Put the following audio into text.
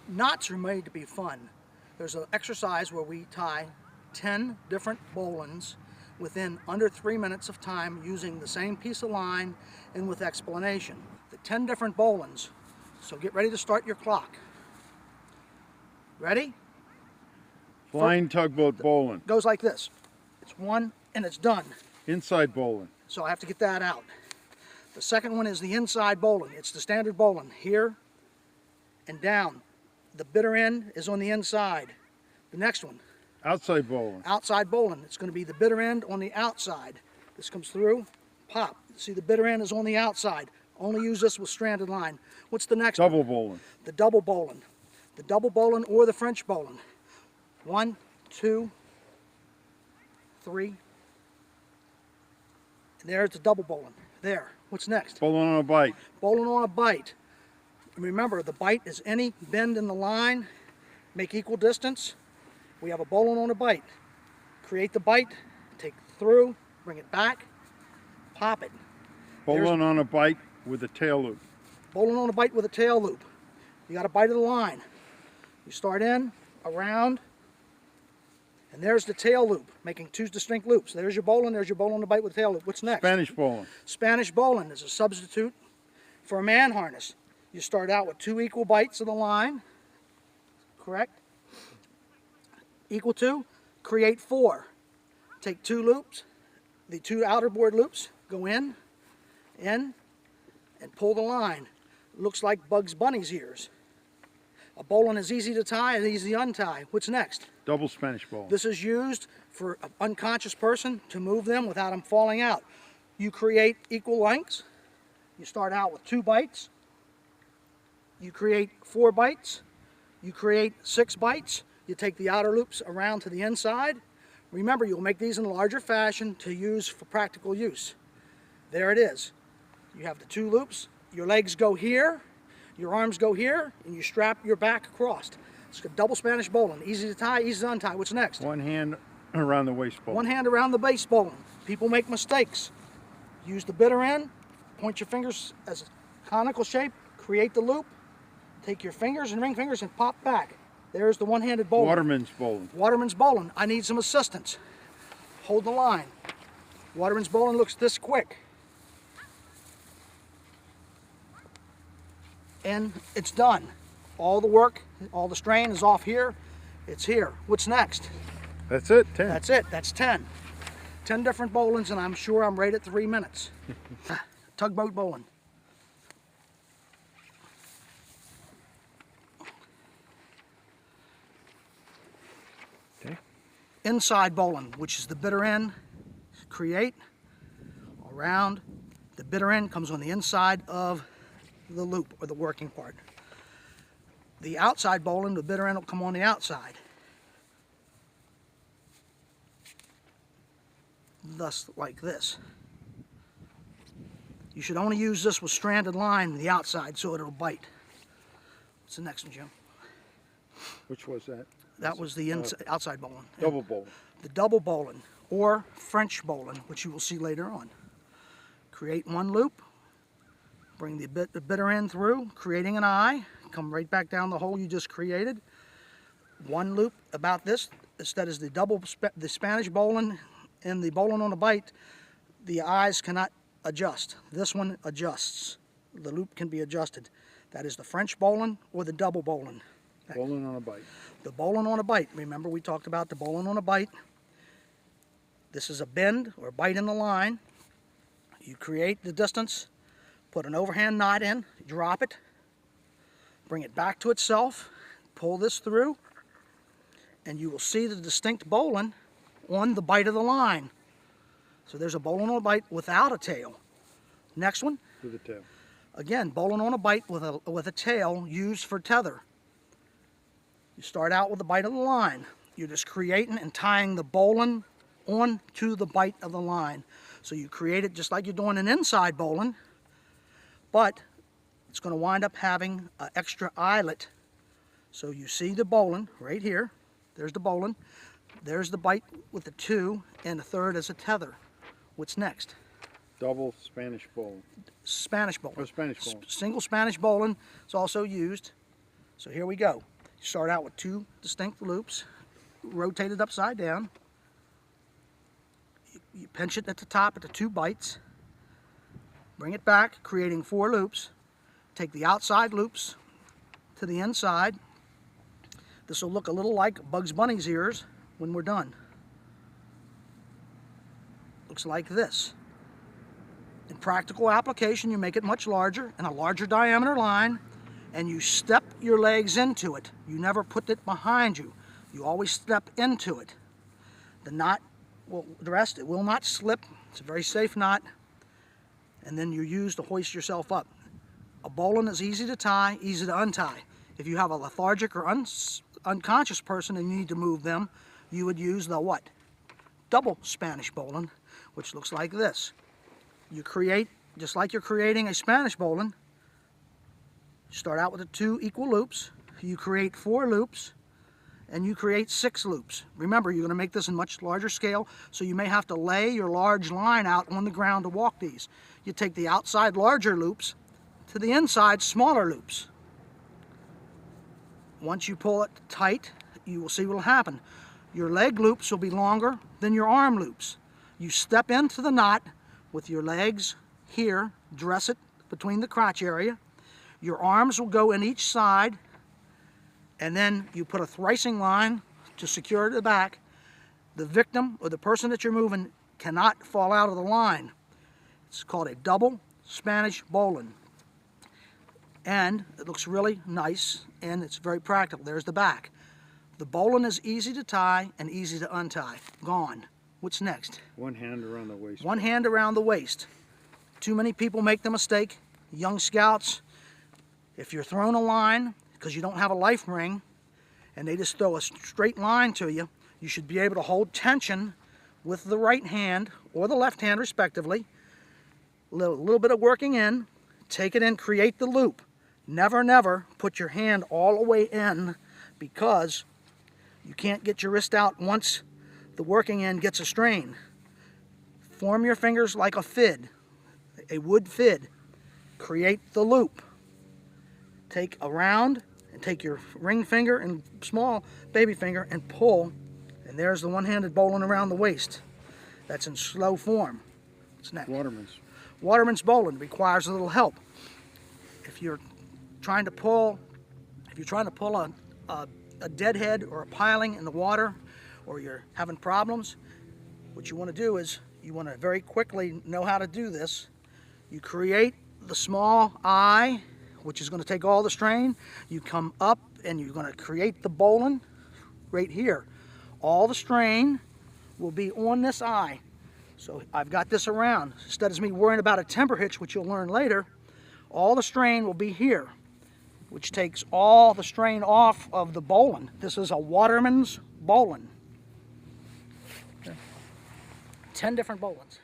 Knots are made to be fun. There's an exercise where we tie 10 different bowlines within under 3 minutes of time using the same piece of line and with explanation. The 10 different bowlines. So get ready to start your clock. Ready? Flying tugboat bowling. Goes like this. It's one and it's done. Inside bowling. So I have to get that out. The second one is the inside bowling. It's the standard bowling. Here and down. The bitter end is on the inside. The next one. Outside bowling. Outside bowling. It's going to be the bitter end on the outside. This comes through, pop. See, the bitter end is on the outside. Only use this with stranded line. What's the next one? Double bowling. The double bowling. The double bowling or the French bowling. 1, 2, 3. And there's the double bowling. There. What's next? Bowling on a bite. Bowling on a bite. Remember, the bite is any bend in the line, make equal distance. We have a bowling on a bite. Create the bite, take it through, bring it back, pop it. Bowling on a bite with a tail loop. Bowling on a bite with a tail loop. You got a bite of the line. You start in, around, and there's the tail loop, making 2 distinct loops. There's your bowling on a bite with a tail loop. What's next? Spanish bowling. Spanish bowling is a substitute for a man harness. You start out with 2 equal bites of the line, correct? Equal to, create 4. Take 2 loops, the 2 outer board loops, go in, and pull the line. Looks like Bugs Bunny's ears. A bowline is easy to tie and easy to untie. What's next? Double Spanish bowling. This is used for an unconscious person to move them without them falling out. You create equal lengths. You start out with 2 bites. You create 4 bites. You create 6 bites. You take the outer loops around to the inside. Remember, you'll make these in larger fashion to use for practical use. There it is. You have the 2 loops. Your legs go here. Your arms go here. And you strap your back across. It's a double Spanish bowling. Easy to tie, easy to untie. What's next? One hand around the waist bowling. One hand around the base bowling. People make mistakes. Use the bitter end. Point your fingers as a conical shape. Create the loop. Take your fingers and ring fingers and pop back. There's the one-handed bowling. Waterman's bowling. Waterman's bowling. I need some assistance. Hold the line. Waterman's bowling looks this quick. And it's done. All the work, all the strain is off here. It's here. What's next? That's it, 10. That's it. That's 10. 10 different bowlines, and I'm sure I'm right at 3 minutes. Tugboat bowling. Okay. Inside bowling, which is the bitter end. Create around. The bitter end comes on the inside of the loop or the working part. The outside bowling, the bitter end will come on the outside. Thus, like this. You should only use this with stranded line on the outside so it'll bite. What's the next one, Jim? Which was that? That was the outside bowling. Double bowling. The double bowling, or French bowling, which you will see later on. Create 1 loop, bring the bitter end through, creating an eye, come right back down the hole you just created. 1 loop about this. That is the Spanish bowling and the bowling on a bite. The eyes cannot adjust. This one adjusts. The loop can be adjusted. That is the French bowling or the double bowling. Bowling on a bite. The bowling on a bite. Remember, we talked about the bowling on a bite. This is a bend or bite in the line. You create the distance, put an overhand knot in, drop it, bring it back to itself, pull this through, and you will see the distinct bowling on the bite of the line. So there's a bowling on a bite without a tail. Next one. With a tail. Again, bowling on a bite with a tail used for tether. You start out with the bite of the line. You're just creating and tying the bowline onto the bite of the line. So you create it just like you're doing an inside bowline, but it's going to wind up having an extra eyelet. So you see the bowline right here. There's the bowline. There's the bite with the 2, and the 3rd is a tether. What's next? Double Spanish bowling. Spanish bowling. Or Spanish bowling. Single Spanish bowling is also used. So here we go. You start out with 2 distinct loops, rotated upside down. You pinch it at the top at the 2 bites. Bring it back, creating 4 loops. Take the outside loops to the inside. This will look a little like Bugs Bunny's ears when we're done. Looks like this. In practical application, you make it much larger and a larger diameter line, and you step your legs into it. You never put it behind you. You always step into it. The knot will rest. It will not slip. It's a very safe knot. And then you use to hoist yourself up. A bowline is easy to tie, easy to untie. If you have a lethargic or unconscious person and you need to move them, you would use the what? Double Spanish bowline, which looks like this. You create, just like you're creating a Spanish bowline, start out with the 2 equal loops, you create 4 loops, and you create 6 loops. Remember, you're going to make this in much larger scale, so you may have to lay your large line out on the ground to walk these. You take the outside larger loops to the inside smaller loops. Once you pull it tight, you will see what will happen. Your leg loops will be longer than your arm loops. You step into the knot with your legs here, dress it between the crotch area. Your arms will go in each side, and then you put a thricing line to secure it at the back. The victim or the person that you're moving cannot fall out of the line. It's called a double Spanish bowline. And it looks really nice, and it's very practical. There's the back. The bowline is easy to tie and easy to untie. Gone. What's next? 1 hand around the waist. 1 hand around the waist. Too many people make the mistake. Young scouts, if you're thrown a line because you don't have a life ring and they just throw a straight line to you, you should be able to hold tension with the right hand or the left hand respectively. A little bit of working in, take it in, create the loop. Never, never put your hand all the way in, because you can't get your wrist out once the working end gets a strain. Form your fingers like a fid, a wood fid. Create the loop. Take a round and take your ring finger and small baby finger and pull, and there's the one-handed bowline around the waist. That's in slow form. What's next? Waterman's. Waterman's bowline requires a little help. If you're trying to pull a deadhead or a piling in the water, or you're having problems, what you want to do is you want to very quickly know how to do this. You create the small eye, which is going to take all the strain. You come up and you're going to create the bowline right here. All the strain will be on this eye. So I've got this around. Instead of me worrying about a timber hitch, which you'll learn later, all the strain will be here, which takes all the strain off of the bowline. This is a Waterman's bowline. 10 different bowlines.